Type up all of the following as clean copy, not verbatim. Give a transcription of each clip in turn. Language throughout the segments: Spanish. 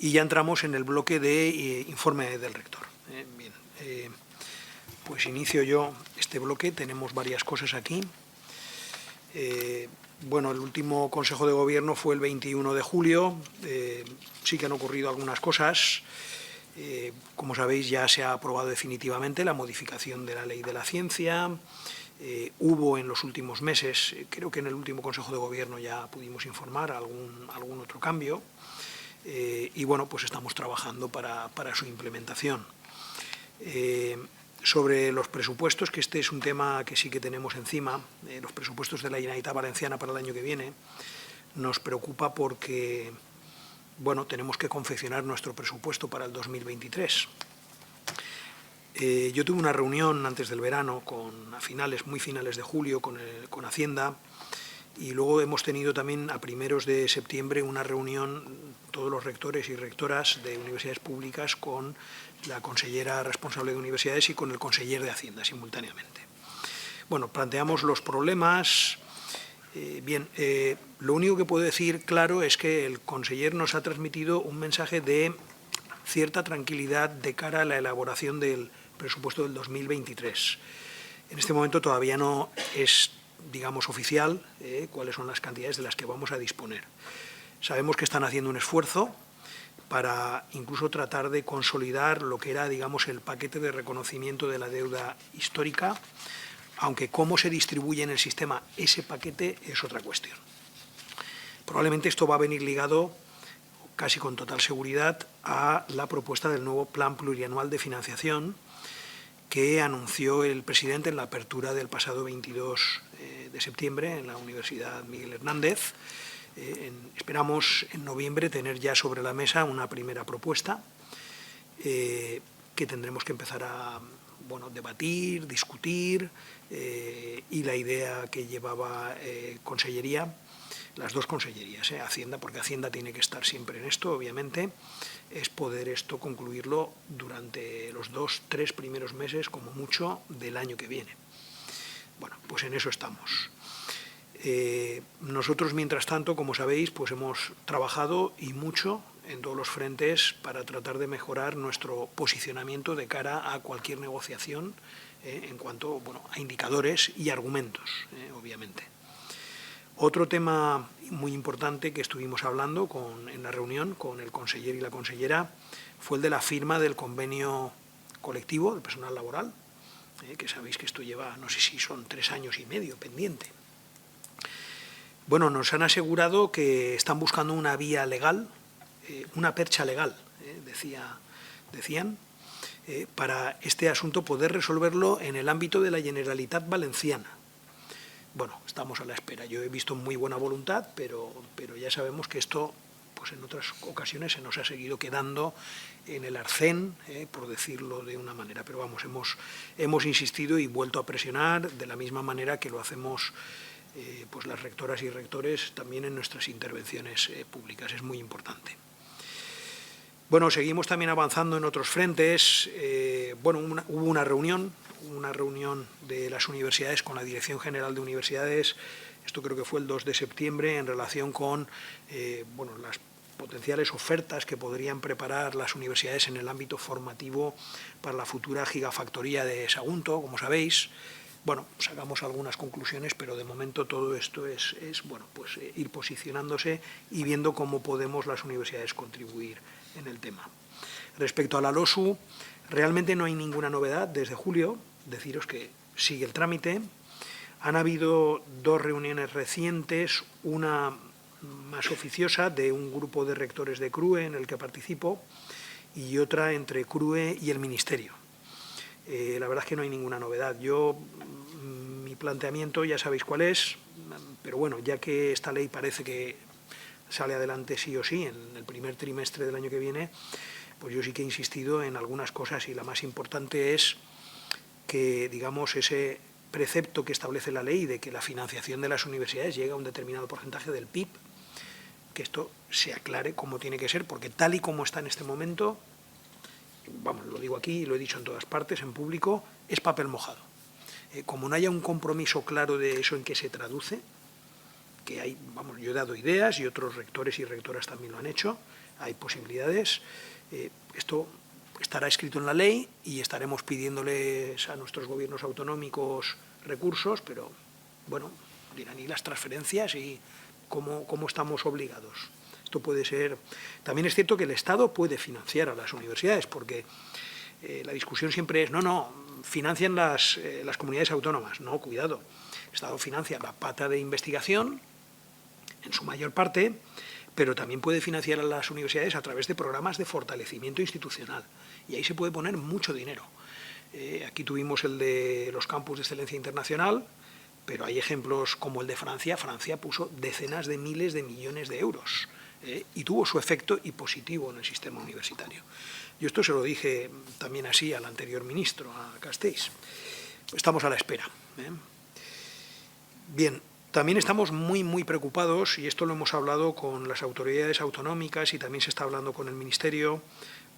Y ya entramos en el bloque de informe del rector. Bien, pues inicio yo este bloque. Tenemos varias cosas aquí. Bueno, el último Consejo de Gobierno fue el 21 de julio. Sí que han ocurrido algunas cosas. Como sabéis, ya se ha aprobado definitivamente la modificación de la Ley de la Ciencia. Hubo en los últimos meses, creo que en el último Consejo de Gobierno ya pudimos informar algún otro cambio. Y bueno, pues estamos trabajando para su implementación. Sobre los presupuestos, que este es un tema que sí que tenemos encima, los presupuestos de la Generalitat Valenciana para el año que viene, nos preocupa porque, bueno, tenemos que confeccionar nuestro presupuesto para el 2023. Yo tuve una reunión antes del verano, muy finales de julio, con Hacienda, y luego hemos tenido también a primeros de septiembre una reunión, todos los rectores y rectoras de universidades públicas, con la consellera responsable de universidades y con el conseller de Hacienda simultáneamente. Bueno, planteamos los problemas. Lo único que puedo decir claro es que el conseller nos ha transmitido un mensaje de cierta tranquilidad de cara a la elaboración del presupuesto del 2023. En este momento todavía no es, digamos, oficial cuáles son las cantidades de las que vamos a disponer. Sabemos que están haciendo un esfuerzo para incluso tratar de consolidar lo que era, digamos, el paquete de reconocimiento de la deuda histórica, aunque cómo se distribuye en el sistema ese paquete es otra cuestión. Probablemente esto va a venir ligado, casi con total seguridad, a la propuesta del nuevo Plan Plurianual de Financiación que anunció el presidente en la apertura del pasado 22 de septiembre en la Universidad Miguel Hernández. Esperamos en noviembre tener ya sobre la mesa una primera propuesta que tendremos que empezar a debatir, discutir, y la idea que llevaba Consellería, las dos consellerías, Hacienda, porque Hacienda tiene que estar siempre en esto, obviamente, es poder esto concluirlo durante los 2-3 primeros meses, como mucho, del año que viene. Bueno, pues en eso estamos. Nosotros, mientras tanto, como sabéis, pues hemos trabajado y mucho en todos los frentes para tratar de mejorar nuestro posicionamiento de cara a cualquier negociación en cuanto a indicadores y argumentos, obviamente. Otro tema muy importante que estuvimos hablando en la reunión con el conseller y la consellera fue el de la firma del convenio colectivo del personal laboral, que sabéis que esto lleva, no sé si son 3 años y medio pendiente. Bueno, nos han asegurado que están buscando una vía legal, una percha legal, decían, para este asunto poder resolverlo en el ámbito de la Generalitat Valenciana. Bueno, estamos a la espera. Yo he visto muy buena voluntad, pero ya sabemos que esto, pues en otras ocasiones se nos ha seguido quedando en el arcén, por decirlo de una manera. Pero vamos, hemos insistido y vuelto a presionar de la misma manera que lo hacemos pues las rectoras y rectores también en nuestras intervenciones públicas. Es muy importante. Bueno, seguimos también avanzando en otros frentes. Hubo una reunión de las universidades con la Dirección General de Universidades, esto creo que fue el 2 de septiembre, en relación con las potenciales ofertas que podrían preparar las universidades en el ámbito formativo para la futura gigafactoría de Sagunto, como sabéis. Bueno, sacamos algunas conclusiones, pero de momento todo esto es ir posicionándose y viendo cómo podemos las universidades contribuir en el tema. Respecto a la LOSU, realmente no hay ninguna novedad desde julio. Deciros que sigue el trámite. Han habido 2 reuniones recientes, una más oficiosa de un grupo de rectores de CRUE en el que participo y otra entre CRUE y el Ministerio. La verdad es que no hay ninguna novedad. Mi planteamiento ya sabéis cuál es, pero bueno, ya que esta ley parece que sale adelante sí o sí en el primer trimestre del año que viene, pues yo sí que he insistido en algunas cosas y la más importante es que, digamos, ese precepto que establece la ley de que la financiación de las universidades llegue a un determinado porcentaje del PIB, que esto se aclare cómo tiene que ser, porque tal y como está en este momento, vamos, lo digo aquí y lo he dicho en todas partes, en público, es papel mojado. Como no haya un compromiso claro de eso en qué se traduce, que hay, yo he dado ideas y otros rectores y rectoras también lo han hecho, hay posibilidades. Esto estará escrito en la ley y estaremos pidiéndoles a nuestros gobiernos autonómicos recursos, pero bueno, dirán, ¿y las transferencias? ¿Y cómo estamos obligados? Esto puede ser... También es cierto que el Estado puede financiar a las universidades, porque la discusión siempre es, no, financian las comunidades autónomas. No, cuidado. El Estado financia la pata de investigación, en su mayor parte, pero también puede financiar a las universidades a través de programas de fortalecimiento institucional. Y ahí se puede poner mucho dinero. Aquí tuvimos el de los campus de excelencia internacional, pero hay ejemplos como el de Francia. Francia puso decenas de miles de millones de euros y tuvo su efecto y positivo en el sistema universitario. Yo esto se lo dije también así al anterior ministro, a Castells. Estamos a la espera. Bien, también estamos muy preocupados, y esto lo hemos hablado con las autoridades autonómicas y también se está hablando con el Ministerio,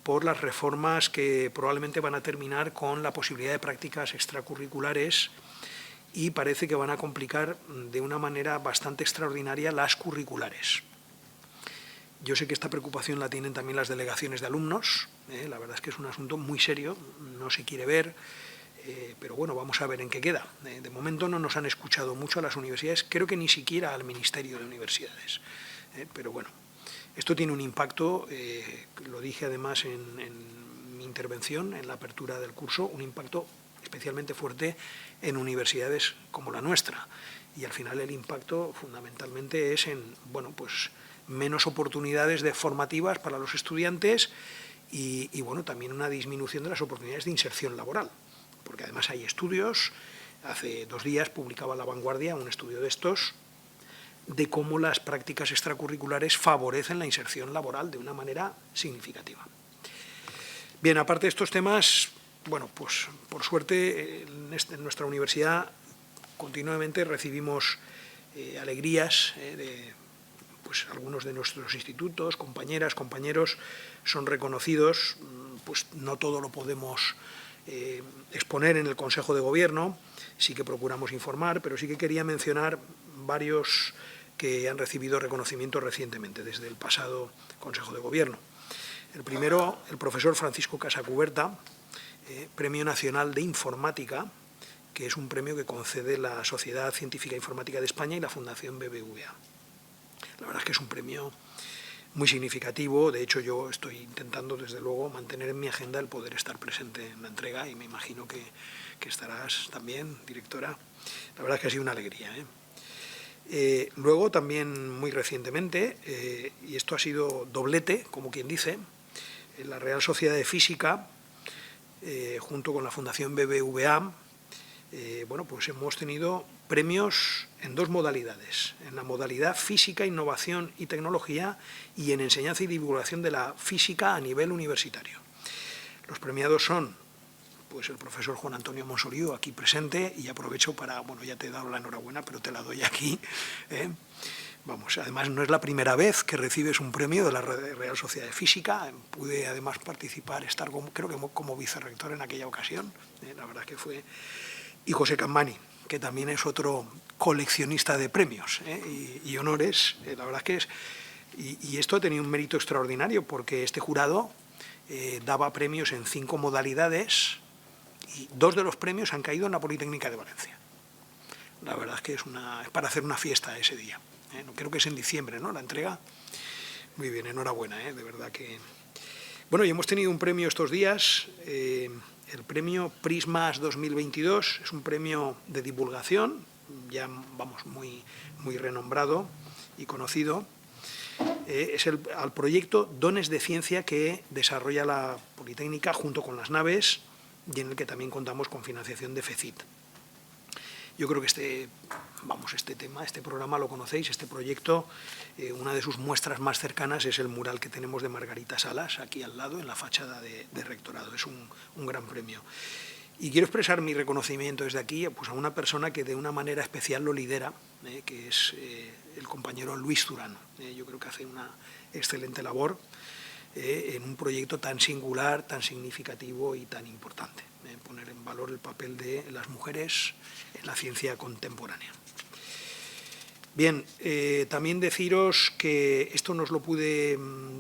por las reformas que probablemente van a terminar con la posibilidad de prácticas extracurriculares y parece que van a complicar de una manera bastante extraordinaria las curriculares. Yo sé que esta preocupación la tienen también las delegaciones de alumnos, la verdad es que es un asunto muy serio, no se quiere ver, pero bueno, vamos a ver en qué queda. De momento no nos han escuchado mucho a las universidades, creo que ni siquiera al Ministerio de Universidades, pero bueno. Esto tiene un impacto, lo dije además en mi intervención, en la apertura del curso, un impacto especialmente fuerte en universidades como la nuestra. Y al final el impacto fundamentalmente es en, bueno, pues menos oportunidades formativas para los estudiantes y bueno, también una disminución de las oportunidades de inserción laboral. Porque además hay estudios, hace 2 días publicaba La Vanguardia un estudio de estos, de cómo las prácticas extracurriculares favorecen la inserción laboral de una manera significativa. Bien, aparte de estos temas, bueno, pues por suerte en nuestra universidad continuamente recibimos alegrías de pues algunos de nuestros institutos, compañeras, compañeros son reconocidos, pues no todo lo podemos exponer en el Consejo de Gobierno, sí que procuramos informar, pero sí que quería mencionar varios que han recibido reconocimiento recientemente, desde el pasado Consejo de Gobierno. El primero, el profesor Francisco Casacuberta, Premio Nacional de Informática, que es un premio que concede la Sociedad Científica Informática de España y la Fundación BBVA. La verdad es que es un premio muy significativo, de hecho yo estoy intentando desde luego mantener en mi agenda el poder estar presente en la entrega y me imagino que estarás también, directora. La verdad es que ha sido una alegría. Luego también muy recientemente, y esto ha sido doblete, como quien dice, en la Real Sociedad de Física, junto con la Fundación BBVA, bueno, pues hemos tenido premios en 2 modalidades, en la modalidad Física, Innovación y Tecnología y en Enseñanza y Divulgación de la Física a nivel universitario. Los premiados son pues el profesor Juan Antonio Monsoriu, aquí presente, y aprovecho para, bueno, ya te he dado la enhorabuena, pero te la doy aquí. Vamos, además no es la primera vez que recibes un premio de la Real Sociedad de Física, pude además participar, estar creo que como vicerrector en aquella ocasión, la verdad que fue, y José Campani, que también es otro coleccionista de premios y honores, la verdad que es, y esto ha tenido un mérito extraordinario, porque este jurado daba premios en 5 modalidades, y 2 de los premios han caído en la Politécnica de Valencia. La verdad es que es para hacer una fiesta ese día. Creo que es en diciembre, ¿no?, la entrega. Muy bien, enhorabuena, de verdad que... Bueno, y hemos tenido un premio estos días, el premio Prismas 2022, es un premio de divulgación, ya vamos muy renombrado y conocido. Es al proyecto Dones de Ciencia que desarrolla la Politécnica junto con las naves, y en el que también contamos con financiación de FECIT. Yo creo que este tema, este programa lo conocéis, este proyecto, una de sus muestras más cercanas es el mural que tenemos de Margarita Salas, aquí al lado, en la fachada de rectorado. Es un gran premio. Y quiero expresar mi reconocimiento desde aquí pues, a una persona que de una manera especial lo lidera, que es el compañero Luis Durán. Yo creo que hace una excelente labor en un proyecto tan singular, tan significativo y tan importante. Poner en valor el papel de las mujeres en la ciencia contemporánea. Bien, también deciros que esto no os lo pude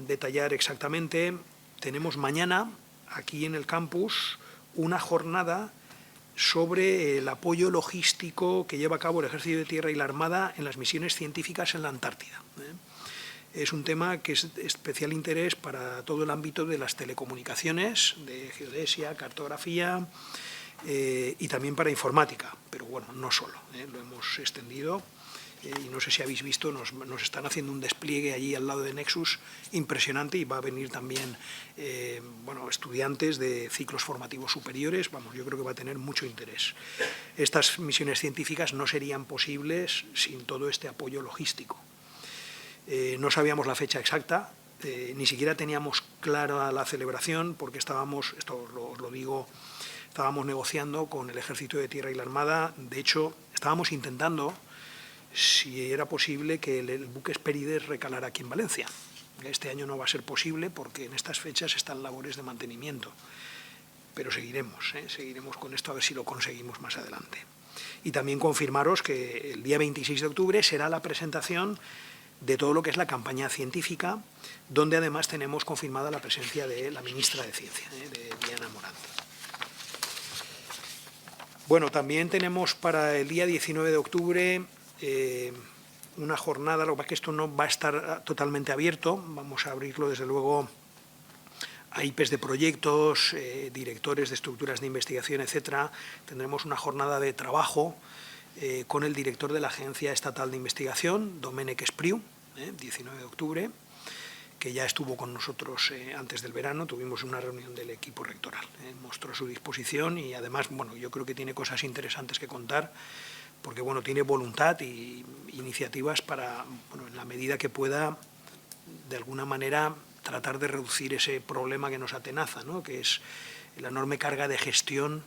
detallar exactamente. Tenemos mañana, aquí en el campus, una jornada sobre el apoyo logístico que lleva a cabo el Ejército de Tierra y la Armada en las misiones científicas en la Antártida. Es un tema que es de especial interés para todo el ámbito de las telecomunicaciones, de geodesia, cartografía y también para informática, pero bueno, no solo, lo hemos extendido. Y no sé si habéis visto, nos están haciendo un despliegue allí al lado de Nexus impresionante, y va a venir también estudiantes de ciclos formativos superiores. Vamos, yo creo que va a tener mucho interés. Estas misiones científicas no serían posibles sin todo este apoyo logístico. No sabíamos la fecha exacta, ni siquiera teníamos clara la celebración, porque estábamos, esto os lo digo, estábamos negociando con el Ejército de Tierra y la Armada. De hecho, estábamos intentando si era posible que el buque Hespérides recalara aquí en Valencia. Este año no va a ser posible porque en estas fechas están labores de mantenimiento, pero seguiremos con esto a ver si lo conseguimos más adelante. Y también confirmaros que el día 26 de octubre será la presentación de todo lo que es la campaña científica, donde además tenemos confirmada la presencia de la ministra de Ciencia, de Diana Morant. Bueno, también tenemos para el día 19 de octubre una jornada. Lo que pasa es que esto no va a estar totalmente abierto, vamos a abrirlo desde luego a IPs de proyectos, directores de estructuras de investigación, etcétera. Tendremos una jornada de trabajo con el director de la Agencia Estatal de Investigación, Domènec Espriu, 19 de octubre, que ya estuvo con nosotros antes del verano. Tuvimos una reunión del equipo rectoral, mostró su disposición y además, bueno, yo creo que tiene cosas interesantes que contar, porque bueno, tiene voluntad y iniciativas para, bueno, en la medida que pueda, de alguna manera, tratar de reducir ese problema que nos atenaza, ¿no?, que es la enorme carga de gestión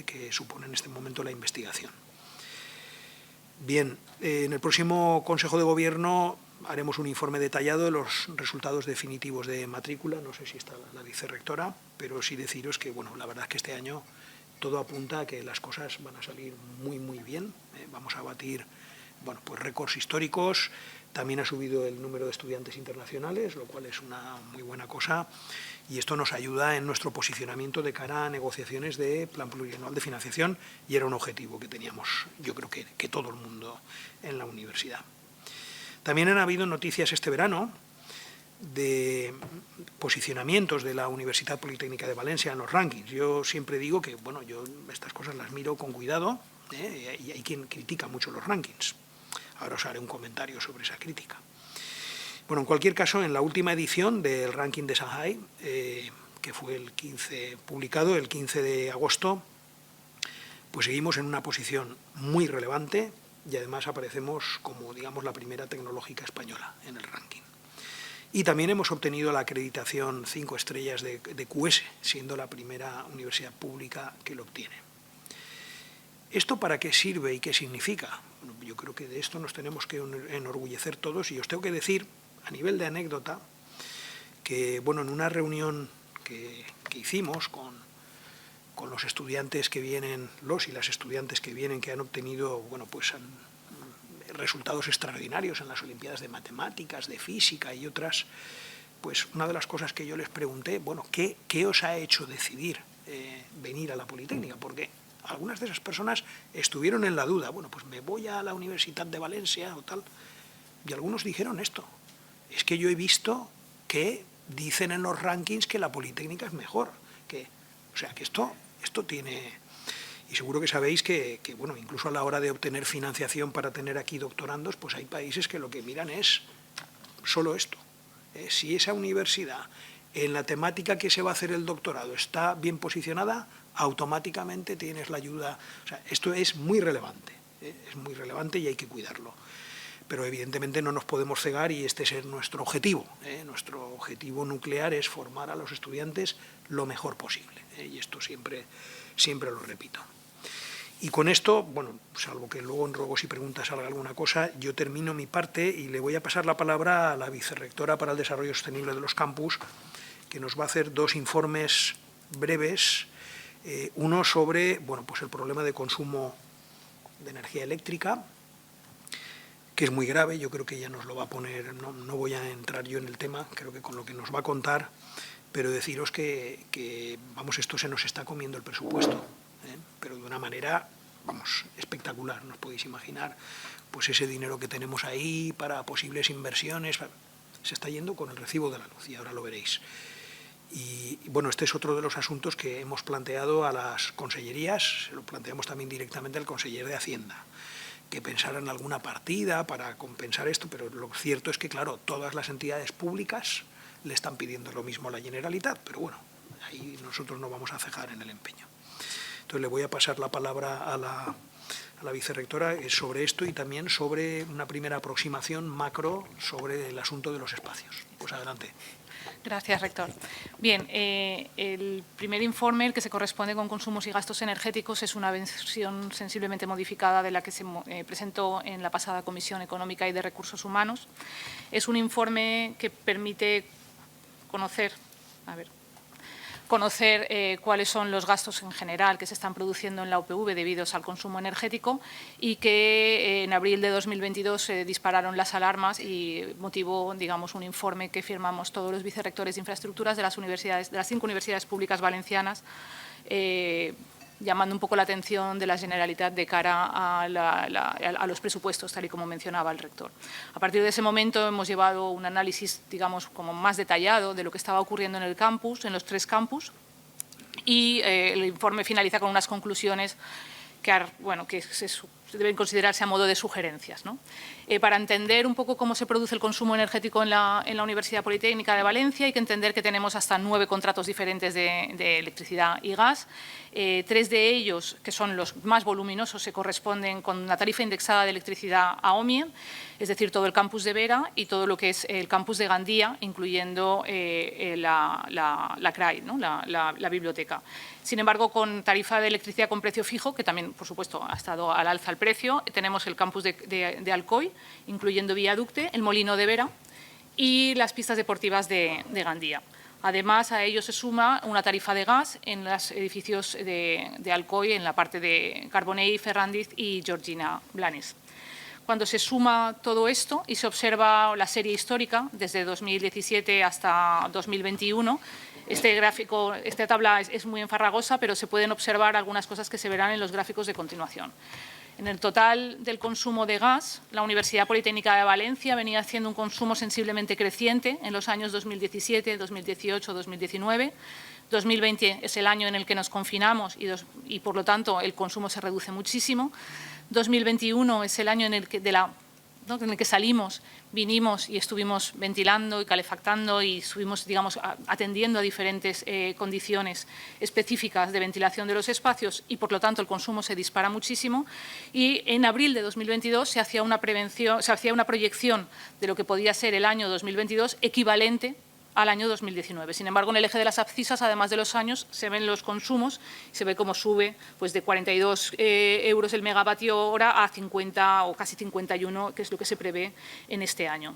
que supone en este momento la investigación. Bien, en el próximo Consejo de Gobierno haremos un informe detallado de los resultados definitivos de matrícula. No sé si está la vicerrectora, pero sí deciros que, bueno, la verdad es que este año todo apunta a que las cosas van a salir muy, muy bien. Vamos a batir, bueno, pues récords históricos. También ha subido el número de estudiantes internacionales, lo cual es una muy buena cosa. Y esto nos ayuda en nuestro posicionamiento de cara a negociaciones de plan plurianual de financiación, y era un objetivo que teníamos, yo creo que todo el mundo en la universidad. También han habido noticias este verano de posicionamientos de la Universidad Politécnica de Valencia en los rankings. Yo siempre digo que, bueno, yo estas cosas las miro con cuidado, y hay quien critica mucho los rankings. Ahora os haré un comentario sobre esa crítica. Bueno, en cualquier caso, en la última edición del ranking de Shanghai, que fue publicado el 15 de agosto, pues seguimos en una posición muy relevante y además aparecemos como, digamos, la primera tecnológica española en el ranking. Y también hemos obtenido la acreditación 5 estrellas de QS, siendo la primera universidad pública que lo obtiene. ¿Esto para qué sirve y qué significa? Bueno, yo creo que de esto nos tenemos que enorgullecer todos, y os tengo que decir, a nivel de anécdota, que bueno, en una reunión que hicimos con los estudiantes que vienen, los y las estudiantes que vienen, que han obtenido, bueno, pues resultados extraordinarios en las Olimpiadas de Matemáticas, de Física y otras, pues una de las cosas que yo les pregunté, bueno, ¿qué os ha hecho decidir venir a la Politécnica? Porque algunas de esas personas estuvieron en la duda, bueno, pues me voy a la Universidad de Valencia o tal, y algunos dijeron esto: es que yo he visto que dicen en los rankings que la Politécnica es mejor, o sea, que esto tiene... Y seguro que sabéis que, bueno, incluso a la hora de obtener financiación para tener aquí doctorandos, pues hay países que lo que miran es solo esto. Si esa universidad, en la temática que se va a hacer el doctorado, está bien posicionada, automáticamente tienes la ayuda. O sea, esto es muy relevante y hay que cuidarlo. Pero evidentemente no nos podemos cegar, y este es nuestro objetivo. Nuestro objetivo nuclear es formar a los estudiantes lo mejor posible. Y esto siempre lo repito. Y con esto, bueno, salvo que luego en ruegos y preguntas salga alguna cosa, yo termino mi parte y le voy a pasar la palabra a la vicerrectora para el Desarrollo Sostenible de los Campus, que nos va a hacer 2 informes breves. Uno sobre, bueno, pues el problema de consumo de energía eléctrica, que es muy grave. Yo creo que ella nos lo va a poner, no voy a entrar yo en el tema, creo que con lo que nos va a contar, pero deciros que vamos, esto se nos está comiendo el presupuesto, pero de una manera, vamos, espectacular. No os podéis imaginar, pues ese dinero que tenemos ahí para posibles inversiones, se está yendo con el recibo de la luz, y ahora lo veréis. Y bueno, este es otro de los asuntos que hemos planteado a las consellerías, se lo planteamos también directamente al conseller de Hacienda, que pensaran alguna partida para compensar esto, pero lo cierto es que, claro, todas las entidades públicas le están pidiendo lo mismo a la Generalitat, pero bueno, ahí nosotros no vamos a cejar en el empeño. Entonces le voy a pasar la palabra a la vicerrectora sobre esto y también sobre una primera aproximación macro sobre el asunto de los espacios. Pues adelante. Gracias, rector. Bien, el primer informe, el que se corresponde con consumos y gastos energéticos, es una versión sensiblemente modificada de la que se presentó en la pasada Comisión Económica y de Recursos Humanos. Es un informe que permite conocer cuáles son los gastos en general que se están produciendo en la UPV debidos al consumo energético, y que en abril de 2022 se dispararon las alarmas y motivó, digamos, un informe que firmamos todos los vicerrectores de infraestructuras de las 5 universidades públicas valencianas, llamando un poco la atención de la Generalitat de cara a los presupuestos, tal y como mencionaba el rector. A partir de ese momento hemos llevado un análisis, digamos, como más detallado de lo que estaba ocurriendo en el campus, en los 3 campus, y el informe finaliza con unas conclusiones que deben considerarse a modo de sugerencias, ¿no? Para entender un poco cómo se produce el consumo energético en la Universidad Politécnica de Valencia, hay que entender que tenemos hasta 9 contratos diferentes de electricidad y gas. 3 de ellos, que son los más voluminosos, se corresponden con una tarifa indexada de electricidad a OMIE, es decir, todo el campus de Vera y todo lo que es el campus de Gandía, incluyendo la CRAI, ¿no? la biblioteca. Sin embargo, con tarifa de electricidad con precio fijo, que también, por supuesto, ha estado al alza el precio, tenemos el campus de Alcoy, incluyendo Viaducte, el Molino de Vera y las pistas deportivas de Gandía. Además, a ello se suma una tarifa de gas en los edificios de Alcoy, en la parte de Carbonell, Ferrandiz y Georgina Blanes. Cuando se suma todo esto y se observa la serie histórica desde 2017 hasta 2021, esta tabla es muy enfarragosa, pero se pueden observar algunas cosas que se verán en los gráficos de continuación. En el total del consumo de gas, la Universidad Politécnica de Valencia venía haciendo un consumo sensiblemente creciente en los años 2017, 2018, 2019. 2020 es el año en el que nos confinamos y por lo tanto, el consumo se reduce muchísimo. 2021 es el año en el que salimos, vinimos y estuvimos ventilando y calefactando y estuvimos, digamos, atendiendo a diferentes condiciones específicas de ventilación de los espacios, y por lo tanto el consumo se dispara muchísimo. Y en abril de 2022 se hacía una proyección de lo que podía ser el año 2022 equivalente al año 2019. Sin embargo, en el eje de las abscisas, además de los años, se ven los consumos, se ve cómo sube pues, de 42 euros el megavatio hora a 50 o casi 51, que es lo que se prevé en este año.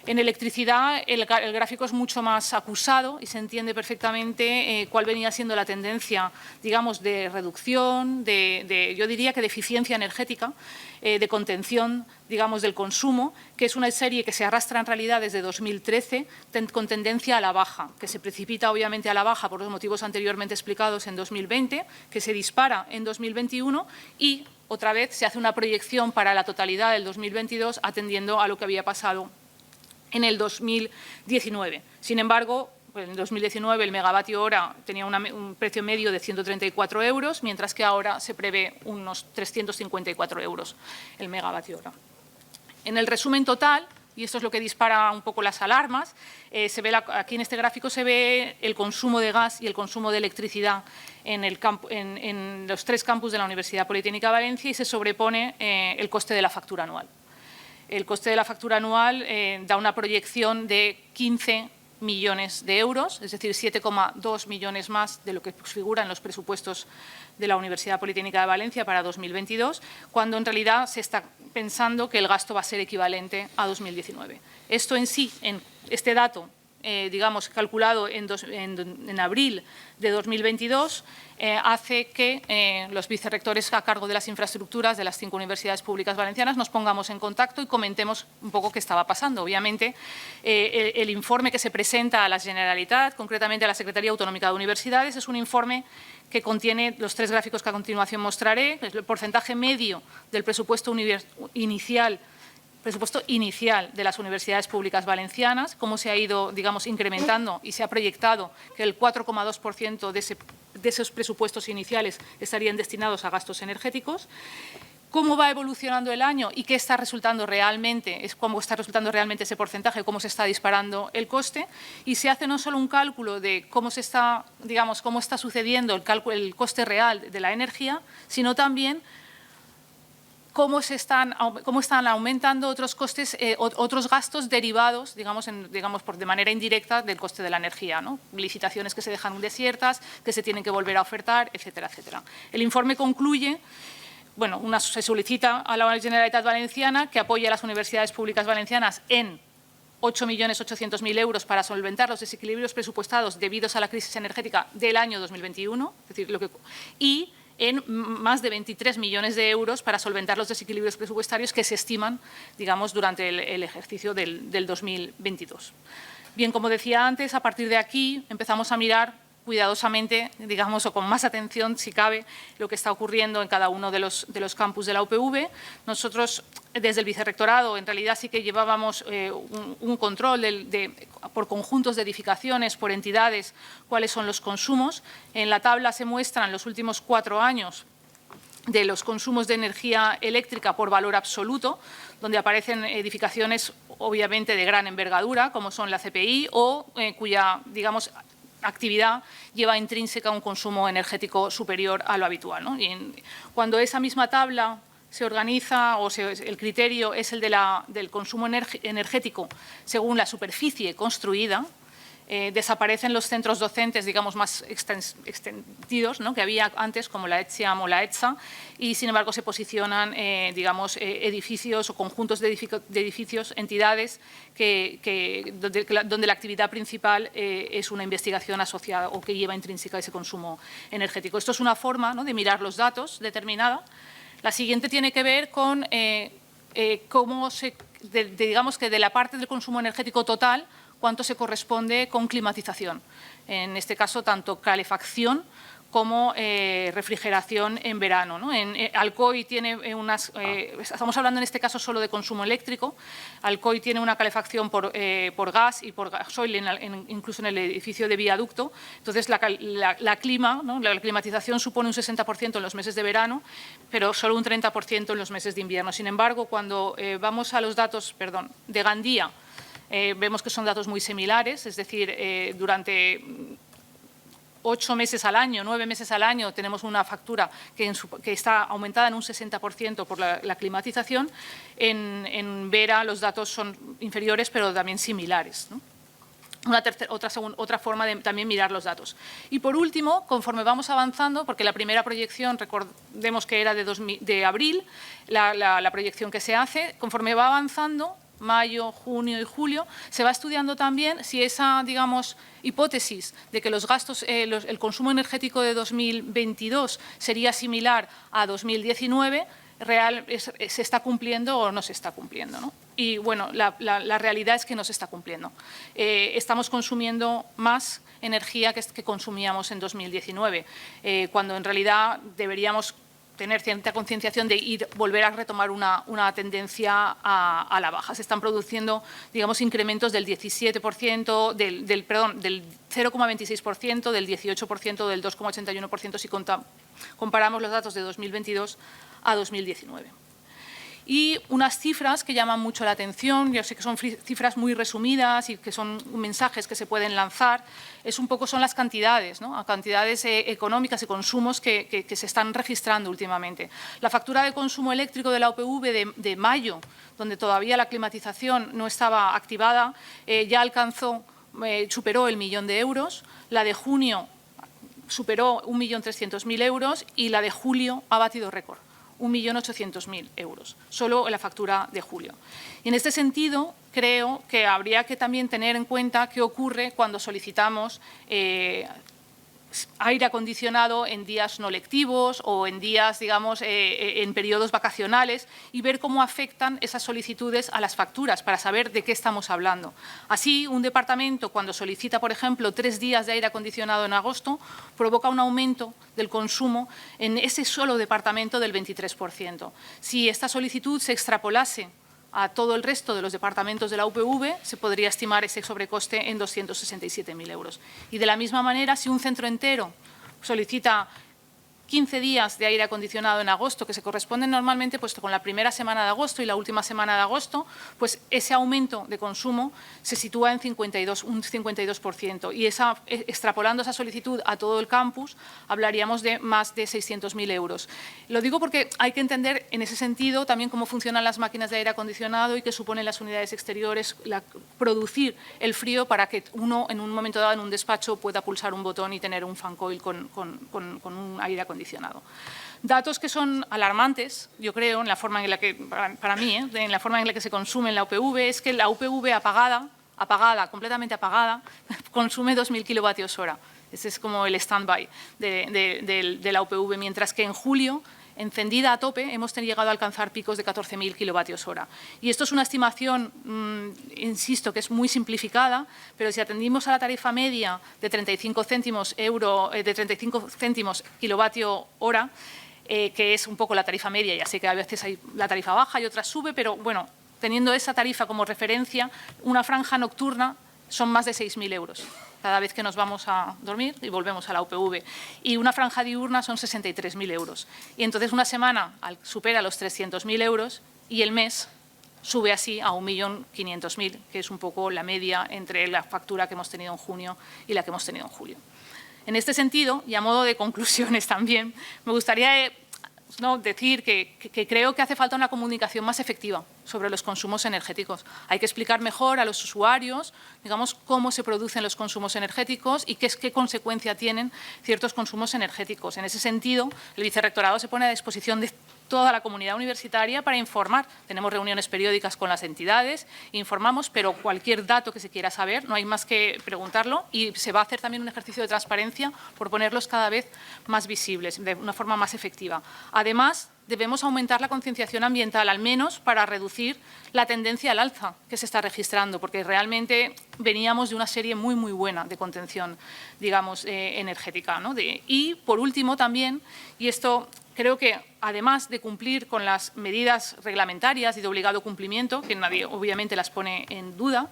En electricidad el gráfico es mucho más acusado y se entiende perfectamente cuál venía siendo la tendencia, digamos, de reducción, yo diría que de eficiencia energética, de contención, digamos, del consumo, que es una serie que se arrastra en realidad desde 2013 con tendencia a la baja, que se precipita obviamente a la baja por los motivos anteriormente explicados en 2020, que se dispara en 2021 y otra vez se hace una proyección para la totalidad del 2022 atendiendo a lo que había pasado en el 2019. Sin embargo, en 2019 el megavatio hora tenía un precio medio de 134 euros, mientras que ahora se prevé unos 354 euros el megavatio hora. En el resumen total, y esto es lo que dispara un poco las alarmas, aquí en este gráfico se ve el consumo de gas y el consumo de electricidad en los 3 campus de la Universidad Politécnica de Valencia y se sobrepone el coste de la factura anual. El coste de la factura anual da una proyección de 15 millones de euros, es decir, 7,2 millones más de lo que figura en los presupuestos de la Universidad Politécnica de Valencia para 2022, cuando en realidad se está pensando que el gasto va a ser equivalente a 2019. Esto en sí, este dato digamos, calculado en abril de 2022, hace que los vicerrectores a cargo de las infraestructuras de las 5 universidades públicas valencianas nos pongamos en contacto y comentemos un poco qué estaba pasando. Obviamente, el informe que se presenta a la Generalitat, concretamente a la Secretaría Autonómica de Universidades, es un informe que contiene los 3 gráficos que a continuación mostraré, el porcentaje medio del presupuesto inicial de las universidades públicas valencianas, cómo se ha ido, digamos, incrementando y se ha proyectado que el 4,2% de esos presupuestos iniciales estarían destinados a gastos energéticos, cómo va evolucionando el año y qué está resultando realmente, cómo está resultando realmente ese porcentaje, cómo se está disparando el coste, y se hace no solo un cálculo de cómo se está, digamos, cómo está sucediendo el coste real de la energía, sino también cómo están aumentando otros costes, otros gastos derivados, digamos, de manera indirecta del coste de la energía, ¿no? Licitaciones que se dejan desiertas, que se tienen que volver a ofertar, etcétera, etcétera. El informe concluye, bueno, se solicita a la Generalitat Valenciana que apoye a las universidades públicas valencianas en 8.800.000 euros para solventar los desequilibrios presupuestados debidos a la crisis energética del año 2021, es decir, y en más de 23 millones de euros para solventar los desequilibrios presupuestarios que se estiman, digamos, durante el ejercicio del 2022. Bien, como decía antes, a partir de aquí empezamos a mirar cuidadosamente, digamos, o con más atención, si cabe, lo que está ocurriendo en cada uno de los campus de la UPV. Nosotros, desde el vicerrectorado, en realidad sí que llevábamos un control por conjuntos de edificaciones, por entidades, cuáles son los consumos. En la tabla se muestran los últimos 4 años de los consumos de energía eléctrica por valor absoluto, donde aparecen edificaciones, obviamente, de gran envergadura, como son la CPI, o cuya, digamos, actividad lleva intrínseca un consumo energético superior a lo habitual, ¿no? Y cuando esa misma tabla se organiza o el criterio es el del consumo energético según la superficie construida, desaparecen los centros docentes, digamos, más extendidos, ¿no?, que había antes, como la ETSIAM o la ETSA, y, sin embargo, se posicionan, digamos, edificios o conjuntos de edificios, entidades, donde la actividad principal es una investigación asociada o que lleva intrínseca ese consumo energético. Esto es una forma, ¿no?, de mirar los datos determinada. La siguiente tiene que ver con cómo digamos que de la parte del consumo energético total, cuánto se corresponde con climatización. En este caso, tanto calefacción como refrigeración en verano, ¿no? Alcoy tiene estamos hablando en este caso solo de consumo eléctrico. Alcoy tiene una calefacción por gas y por gasoil, incluso en el edificio de viaducto. Entonces, la climatización supone un 60% en los meses de verano, pero solo un 30% en los meses de invierno. Sin embargo, cuando vamos a los datos, de Gandía, vemos que son datos muy similares, es decir, durante 8 meses al año, 9 meses al año, tenemos una factura que está aumentada en un 60% por la climatización. En Vera los datos son inferiores, pero también similares, ¿no? Otra forma de también mirar los datos. Y, por último, conforme vamos avanzando, porque la primera proyección, recordemos que era de abril, la proyección que se hace, conforme va avanzando, mayo, junio y julio, se va estudiando también si esa, digamos, hipótesis de que los gastos, el consumo energético de 2022 sería similar a 2019, se está cumpliendo o no se está cumpliendo, ¿no? Y, bueno, la realidad es que no se está cumpliendo. Estamos consumiendo más energía que consumíamos en 2019, cuando en realidad deberíamos tener cierta concienciación de volver a retomar una tendencia a la baja. Se están produciendo, digamos, incrementos del 17%, del 0,26%, del 18%, del 2,81% si comparamos los datos de 2022 a 2019. Y unas cifras que llaman mucho la atención, yo sé que son cifras muy resumidas y que son mensajes que se pueden lanzar, son las cantidades, ¿no?, cantidades económicas y consumos que se están registrando últimamente. La factura de consumo eléctrico de la UPV de mayo, donde todavía la climatización no estaba activada, ya superó el 1.000.000 de euros, la de junio superó 1.300.000 euros y la de julio ha batido récord. 1.800.000 euros, solo en la factura de julio. Y en este sentido, creo que habría que también tener en cuenta qué ocurre cuando solicitamos aire acondicionado en días no lectivos o en días, digamos, en periodos vacacionales y ver cómo afectan esas solicitudes a las facturas para saber de qué estamos hablando. Así, un departamento cuando solicita, por ejemplo, 3 días de aire acondicionado en agosto, provoca un aumento del consumo en ese solo departamento del 23%. Si esta solicitud se extrapolase a todo el resto de los departamentos de la UPV, se podría estimar ese sobrecoste en 267.000 euros. Y de la misma manera, si un centro entero solicita 15 días de aire acondicionado en agosto, que se corresponden normalmente pues, con la primera semana de agosto y la última semana de agosto, pues ese aumento de consumo se sitúa en un 52%. Y extrapolando esa solicitud a todo el campus, hablaríamos de más de 600.000 euros. Lo digo porque hay que entender en ese sentido también cómo funcionan las máquinas de aire acondicionado y qué suponen las unidades exteriores, producir el frío para que uno en un momento dado en un despacho pueda pulsar un botón y tener un fan coil con un aire acondicionado. Datos que son alarmantes, yo creo, en la forma en la que, para mí, en la forma en la que se consume en la UPV, es que la UPV apagada, completamente apagada, consume 2.000 kilovatios hora. Ese es como el stand-by de la UPV, mientras que en julio, encendida a tope, hemos llegado a alcanzar picos de 14.000 kilovatios hora. Y esto es una estimación, insisto, que es muy simplificada, pero si atendimos a la tarifa media de 35 céntimos kilovatio hora, que es un poco la tarifa media, ya sé que a veces hay la tarifa baja y otras sube, pero bueno, teniendo esa tarifa como referencia, una franja nocturna son más de 6.000 euros. Cada vez que nos vamos a dormir y volvemos a la UPV. Y una franja diurna son 63.000 euros. Y entonces una semana supera los 300.000 euros y el mes sube así a 1.500.000, que es un poco la media entre la factura que hemos tenido en junio y la que hemos tenido en julio. En este sentido, y a modo de conclusiones también, me gustaría decir que creo que hace falta una comunicación más efectiva sobre los consumos energéticos. Hay que explicar mejor a los usuarios, digamos, cómo se producen los consumos energéticos y qué consecuencia tienen ciertos consumos energéticos. En ese sentido, el Vicerrectorado se pone a disposición de toda la comunidad universitaria para informar. Tenemos reuniones periódicas con las entidades, informamos, pero cualquier dato que se quiera saber, no hay más que preguntarlo y se va a hacer también un ejercicio de transparencia por ponerlos cada vez más visibles, de una forma más efectiva. Además, debemos aumentar la concienciación ambiental, al menos para reducir la tendencia al alza que se está registrando, porque realmente veníamos de una serie muy, muy buena de contención, digamos, energética, ¿no? Y, por último, también, y esto creo que, además de cumplir con las medidas reglamentarias y de obligado cumplimiento, que nadie obviamente las pone en duda,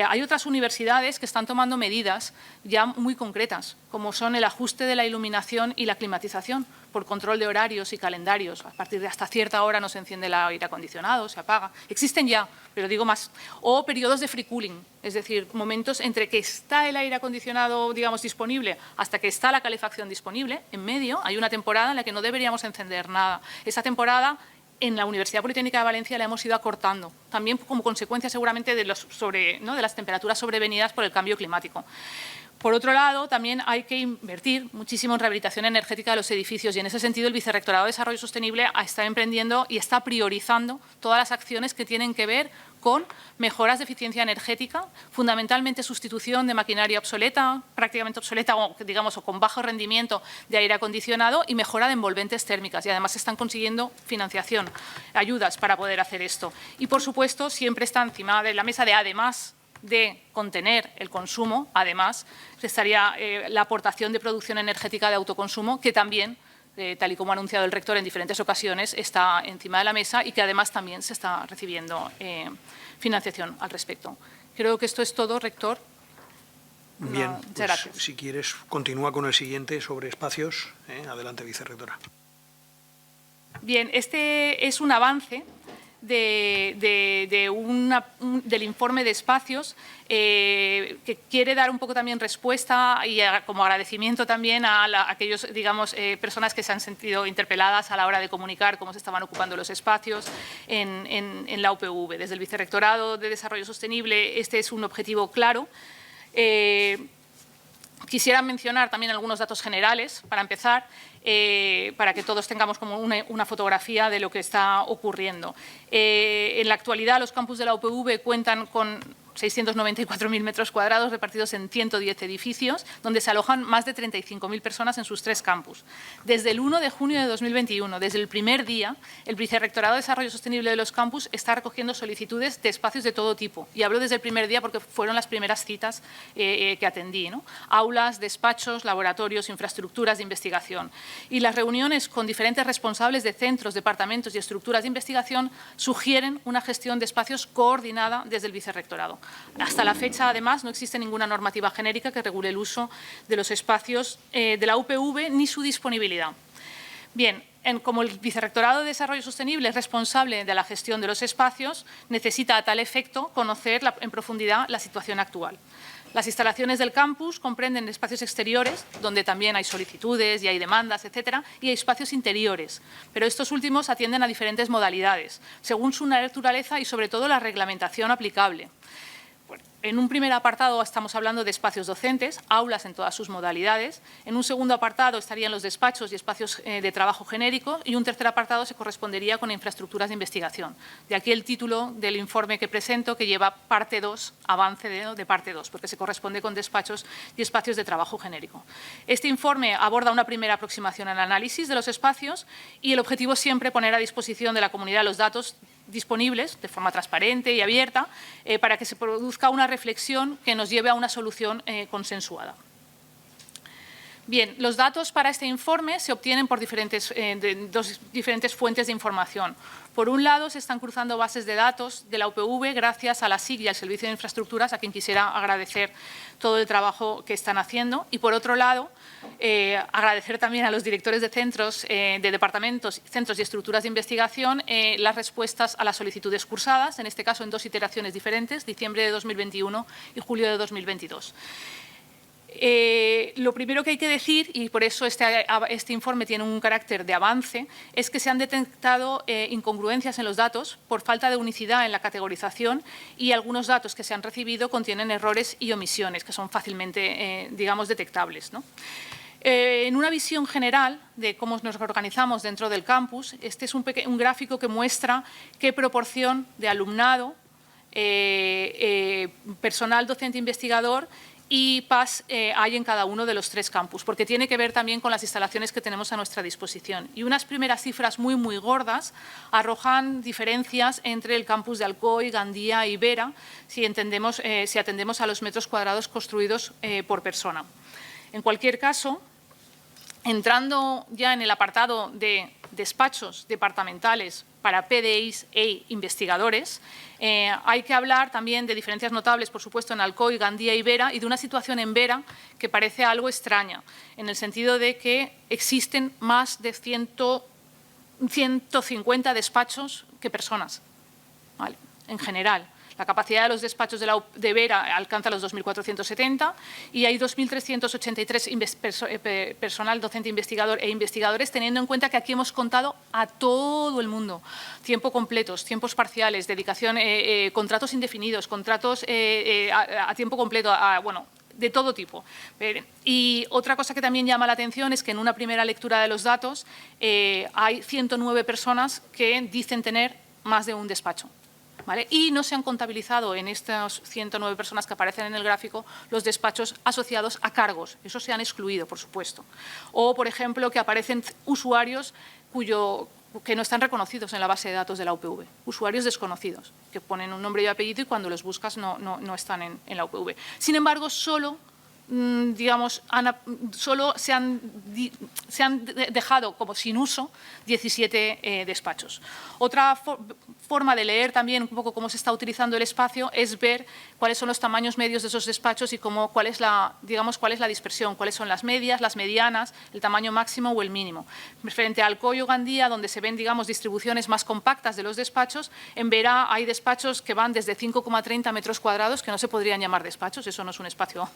hay otras universidades que están tomando medidas ya muy concretas, como son el ajuste de la iluminación y la climatización, por control de horarios y calendarios. A partir de hasta cierta hora no se enciende el aire acondicionado, se apaga. Existen ya, pero digo más. O periodos de free cooling, es decir, momentos entre que está el aire acondicionado, digamos, disponible hasta que está la calefacción disponible. En medio hay una temporada en la que no deberíamos encender nada. Esa temporada en la Universidad Politécnica de Valencia la hemos ido acortando, también como consecuencia seguramente de las temperaturas sobrevenidas por el cambio climático. Por otro lado, también hay que invertir muchísimo en rehabilitación energética de los edificios y en ese sentido el Vicerrectorado de Desarrollo Sostenible está emprendiendo y está priorizando todas las acciones que tienen que ver con mejoras de eficiencia energética, fundamentalmente sustitución de maquinaria obsoleta, prácticamente obsoleta o, digamos, o con bajo rendimiento de aire acondicionado y mejora de envolventes térmicas. Y además se están consiguiendo financiación, ayudas para poder hacer esto. Y, por supuesto, siempre está encima de la mesa de, además de contener el consumo, además, estaría la aportación de producción energética de autoconsumo, que también, tal y como ha anunciado el rector en diferentes ocasiones, está encima de la mesa y que además también se está recibiendo financiación al respecto. Creo que esto es todo, rector. Bien, pues, si quieres, continúa con el siguiente sobre espacios. Adelante, vicerrectora. Bien, este es un avance del informe de espacios que quiere dar un poco también respuesta y como agradecimiento también a aquellos, digamos, personas que se han sentido interpeladas a la hora de comunicar cómo se estaban ocupando los espacios en la UPV. Desde el Vicerrectorado de Desarrollo Sostenible este es un objetivo claro. Quisiera mencionar también algunos datos generales, para empezar. para que todos tengamos como una fotografía de lo que está ocurriendo. En la actualidad, los campus de la UPV cuentan con 694.000 metros cuadrados repartidos en 110 edificios, donde se alojan más de 35.000 personas en sus 3 campus. Desde el 1 de junio de 2021, desde el primer día, el Vicerrectorado de Desarrollo Sostenible de los campus está recogiendo solicitudes de espacios de todo tipo. Y hablo desde el primer día porque fueron las primeras citas que atendí, ¿no? Aulas, despachos, laboratorios, infraestructuras de investigación. Y las reuniones con diferentes responsables de centros, departamentos y estructuras de investigación sugieren una gestión de espacios coordinada desde el Vicerrectorado. Hasta la fecha, además, no existe ninguna normativa genérica que regule el uso de los espacios de la UPV ni su disponibilidad. Bien, como el Vicerrectorado de Desarrollo Sostenible es responsable de la gestión de los espacios, necesita a tal efecto conocer en profundidad la situación actual. Las instalaciones del campus comprenden espacios exteriores, donde también hay solicitudes y hay demandas, etcétera, y hay espacios interiores, pero estos últimos atienden a diferentes modalidades, según su naturaleza y, sobre todo, la reglamentación aplicable. En un primer apartado estamos hablando de espacios docentes, aulas en todas sus modalidades. En un segundo apartado estarían los despachos y espacios de trabajo genérico, y un tercer apartado se correspondería con infraestructuras de investigación. De aquí el título del informe que presento, que lleva parte 2, avance de parte 2, porque se corresponde con despachos y espacios de trabajo genérico. Este informe aborda una primera aproximación al análisis de los espacios, y el objetivo es siempre poner a disposición de la comunidad los datos disponibles de forma transparente y abierta para que se produzca una reflexión que nos lleve a una solución consensuada. Bien, los datos para este informe se obtienen por dos diferentes fuentes de información. Por un lado, se están cruzando bases de datos de la UPV gracias a la SIC y al Servicio de Infraestructuras, a quien quisiera agradecer todo el trabajo que están haciendo. Y por otro lado, agradecer también a los directores de centros, de departamentos, centros y estructuras de investigación las respuestas a las solicitudes cursadas, en este caso en 2 iteraciones diferentes, diciembre de 2021 y julio de 2022. Lo primero que hay que decir, y por eso este informe tiene un carácter de avance, es que se han detectado incongruencias en los datos por falta de unicidad en la categorización, y algunos datos que se han recibido contienen errores y omisiones que son fácilmente, digamos, detectables, ¿no? En una visión general de cómo nos organizamos dentro del campus, este es un gráfico que muestra qué proporción de alumnado, personal docente investigador y PAS hay en cada uno de los 3 campus, porque tiene que ver también con las instalaciones que tenemos a nuestra disposición. Y unas primeras cifras muy gordas arrojan diferencias entre el campus de Alcoy, Gandía y Vera, si atendemos a los metros cuadrados construidos por persona. En cualquier caso, entrando ya en el apartado de despachos departamentales para PDIs e investigadores, hay que hablar también de diferencias notables, por supuesto, en Alcoy, Gandía y Vera, y de una situación en Vera que parece algo extraña, en el sentido de que existen más de 150 despachos que personas, ¿vale? En general. La capacidad de los despachos de Vera alcanza los 2.470 y hay 2.383 personal docente investigador e investigadores, teniendo en cuenta que aquí hemos contado a todo el mundo. Tiempo completos, tiempos parciales, dedicación, contratos indefinidos, contratos a tiempo completo, bueno, de todo tipo. Y otra cosa que también llama la atención es que en una primera lectura de los datos hay 109 personas que dicen tener más de un despacho, ¿vale? Y no se han contabilizado en estas 109 personas que aparecen en el gráfico los despachos asociados a cargos. Esos se han excluido, por supuesto. O, por ejemplo, que aparecen usuarios que no están reconocidos en la base de datos de la UPV. Usuarios desconocidos, que ponen un nombre y apellido y cuando los buscas no están en la UPV. Sin embargo, solo se han dejado como sin uso 17 despachos. Otra forma de leer también un poco cómo se está utilizando el espacio es ver cuáles son los tamaños medios de esos despachos y cuál es la dispersión, cuáles son las medias, las medianas, el tamaño máximo o el mínimo. Frente al Alcoy o Gandía, donde se ven, distribuciones más compactas de los despachos, en Vera hay despachos que van desde 5,30 metros cuadrados, que no se podrían llamar despachos, eso no es un espacio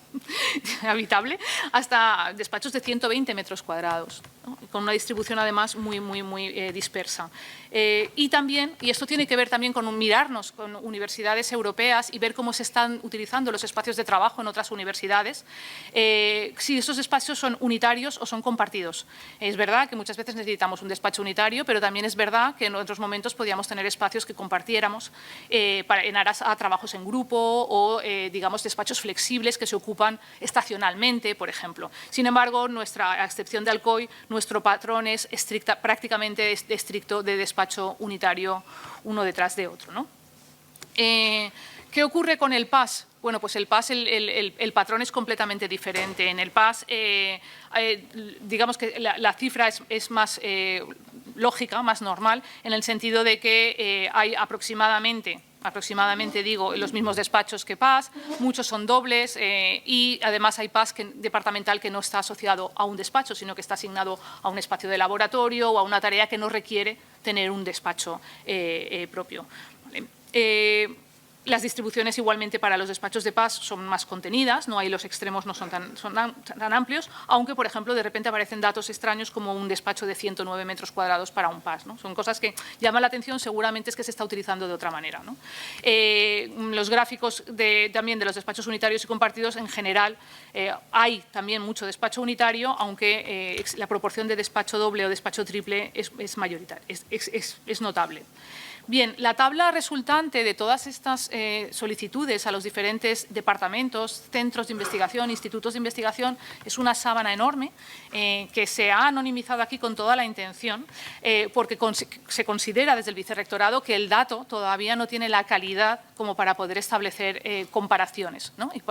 habitable, hasta despachos de 120 metros cuadrados. ¿no? Con una distribución además muy dispersa. Y también, y esto tiene que ver también con mirarnos con universidades europeas y ver cómo se están utilizando los espacios de trabajo en otras universidades, si esos espacios son unitarios o son compartidos. Es verdad que muchas veces necesitamos un despacho unitario, pero también es verdad que en otros momentos podíamos tener espacios que compartiéramos en aras a trabajos en grupo o, digamos, despachos flexibles que se ocupan estacionalmente, por ejemplo. Sin embargo, a excepción de Alcoy, nuestro patrón es prácticamente estricto de despacho unitario uno detrás de otro, ¿no? ¿Qué ocurre con el PAS? Bueno, pues el PAS, el patrón es completamente diferente. En el PAS, digamos que la cifra es más lógica, más normal, en el sentido de que hay aproximadamente digo, los mismos despachos que PAS, muchos son dobles y además hay PAS departamental que no está asociado a un despacho, sino que está asignado a un espacio de laboratorio o a una tarea que no requiere tener un despacho propio. ¿Vale? Las distribuciones igualmente para los despachos de PAS son más contenidas, no hay los extremos, no son tan amplios, aunque, por ejemplo, de repente aparecen datos extraños como un despacho de 109 metros cuadrados para un PAS, ¿no? Son cosas que llaman la atención, seguramente es que se está utilizando de otra manera, ¿no? Los gráficos también de los despachos unitarios y compartidos, en general, hay también mucho despacho unitario, aunque la proporción de despacho doble o despacho triple es mayoritaria, es notable. Bien, la tabla resultante de todas estas solicitudes a los diferentes departamentos, centros de investigación, institutos de investigación, es una sábana enorme que se ha anonimizado aquí con toda la intención, porque se considera desde el vicerrectorado que el dato todavía no tiene la calidad como para poder establecer comparaciones, ¿no? Y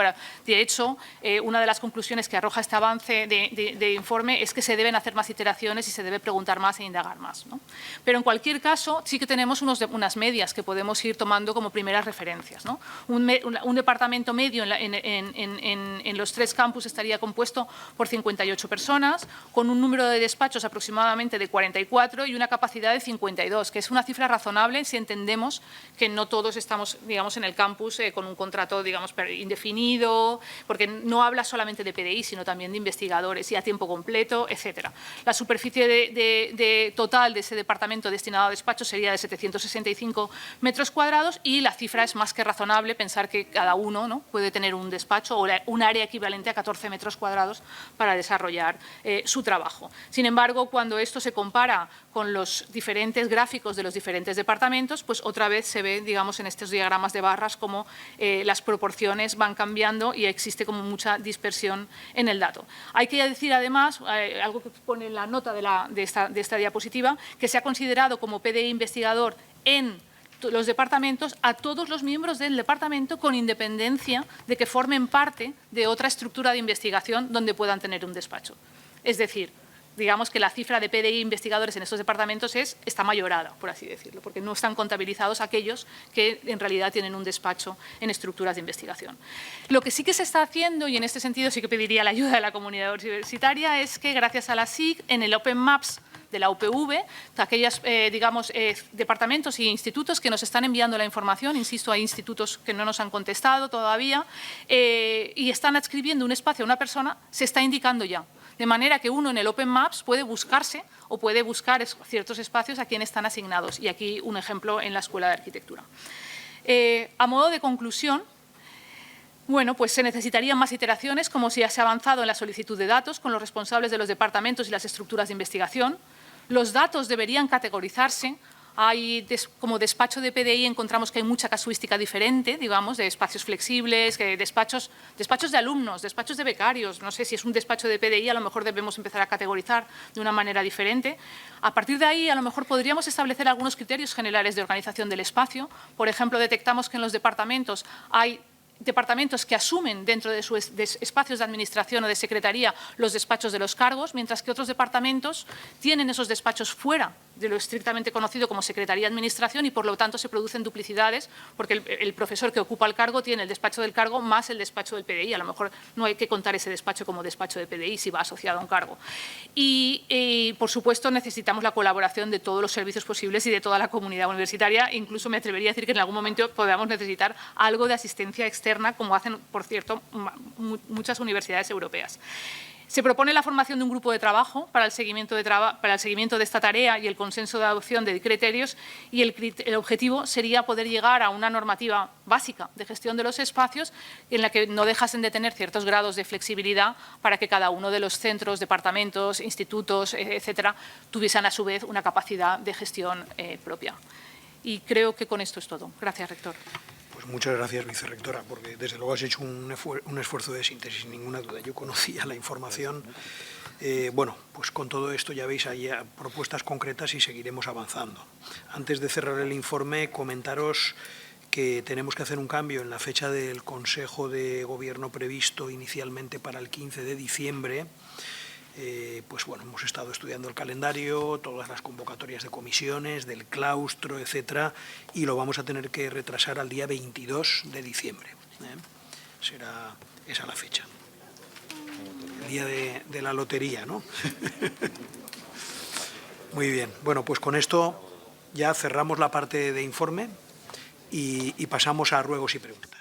de hecho, una de las conclusiones que arroja este avance de informe es que se deben hacer más iteraciones y se debe preguntar más e indagar más, ¿no? Pero en cualquier caso, sí que tenemos unas medias que podemos ir tomando como primeras referencias, ¿no? Un departamento medio en los 3 campus estaría compuesto por 58 personas, con un número de despachos aproximadamente de 44 y una capacidad de 52, que es una cifra razonable si entendemos que no todos estamos, digamos, en el campus con un contrato, digamos, indefinido, porque no habla solamente de PDI, sino también de investigadores y a tiempo completo, etcétera. La superficie total de ese departamento destinado a despachos sería de 765 metros cuadrados y la cifra es más que razonable pensar que cada uno, ¿no?, puede tener un despacho o un área equivalente a 14 metros cuadrados para desarrollar su trabajo. Sin embargo, cuando esto se compara con los diferentes gráficos de los diferentes departamentos, pues otra vez se ve, digamos, en estos diagramas de barras cómo las proporciones van cambiando y existe como mucha dispersión en el dato. Hay que decir además, algo que pone en la nota de esta diapositiva, que se ha considerado como PDI investigador en los departamentos a todos los miembros del departamento con independencia de que formen parte de otra estructura de investigación donde puedan tener un despacho. Es decir, digamos que la cifra de PDI investigadores en estos departamentos está mayorada, por así decirlo, porque no están contabilizados aquellos que en realidad tienen un despacho en estructuras de investigación. Lo que sí que se está haciendo, y en este sentido sí que pediría la ayuda de la comunidad universitaria, es que gracias a la SIG, en el Open Maps de la UPV, aquellos, digamos, departamentos e institutos que nos están enviando la información, insisto, hay institutos que no nos han contestado todavía, y están adscribiendo un espacio a una persona, se está indicando ya. De manera que uno en el Open Maps puede buscarse o puede buscar ciertos espacios a quienes están asignados. Y aquí un ejemplo en la Escuela de Arquitectura. A modo de conclusión, bueno, pues se necesitarían más iteraciones, como si ya se ha avanzado en la solicitud de datos con los responsables de los departamentos y las estructuras de investigación. Los datos deberían categorizarse. Como despacho de PDI encontramos que hay mucha casuística diferente, digamos, de espacios flexibles, despachos de alumnos, despachos de becarios. No sé si es un despacho de PDI, a lo mejor debemos empezar a categorizar de una manera diferente. A partir de ahí, a lo mejor podríamos establecer algunos criterios generales de organización del espacio. Por ejemplo, detectamos que en los departamentos hay departamentos que asumen dentro de sus espacios de administración o de secretaría los despachos de los cargos, mientras que otros departamentos tienen esos despachos fuera de lo estrictamente conocido como Secretaría de Administración y, por lo tanto, se producen duplicidades porque el profesor que ocupa el cargo tiene el despacho del cargo más el despacho del PDI. A lo mejor no hay que contar ese despacho como despacho de PDI si va asociado a un cargo. Y por supuesto, necesitamos la colaboración de todos los servicios posibles y de toda la comunidad universitaria. Incluso me atrevería a decir que en algún momento podamos necesitar algo de asistencia externa, como hacen, por cierto, muchas universidades europeas. Se propone la formación de un grupo de trabajo para el seguimiento de esta tarea y el consenso de adopción de criterios, y el objetivo sería poder llegar a una normativa básica de gestión de los espacios en la que no dejasen de tener ciertos grados de flexibilidad para que cada uno de los centros, departamentos, institutos, etcétera, tuviesen a su vez una capacidad de gestión propia. Y creo que con esto es todo. Gracias, rector. Pues muchas gracias, vicerrectora, porque desde luego has hecho un esfuerzo de síntesis, sin ninguna duda. Yo conocía la información. Bueno, pues con todo esto ya veis, hay propuestas concretas y seguiremos avanzando. Antes de cerrar el informe, comentaros que tenemos que hacer un cambio en la fecha del Consejo de Gobierno previsto inicialmente para el 15 de diciembre. Pues bueno, hemos estado estudiando el calendario, todas las convocatorias de comisiones, del claustro, etcétera, y lo vamos a tener que retrasar al día 22 de diciembre. Será esa la fecha. El día de la lotería, ¿no? Muy bien. Bueno, pues con esto ya cerramos la parte de informe y pasamos a ruegos y preguntas.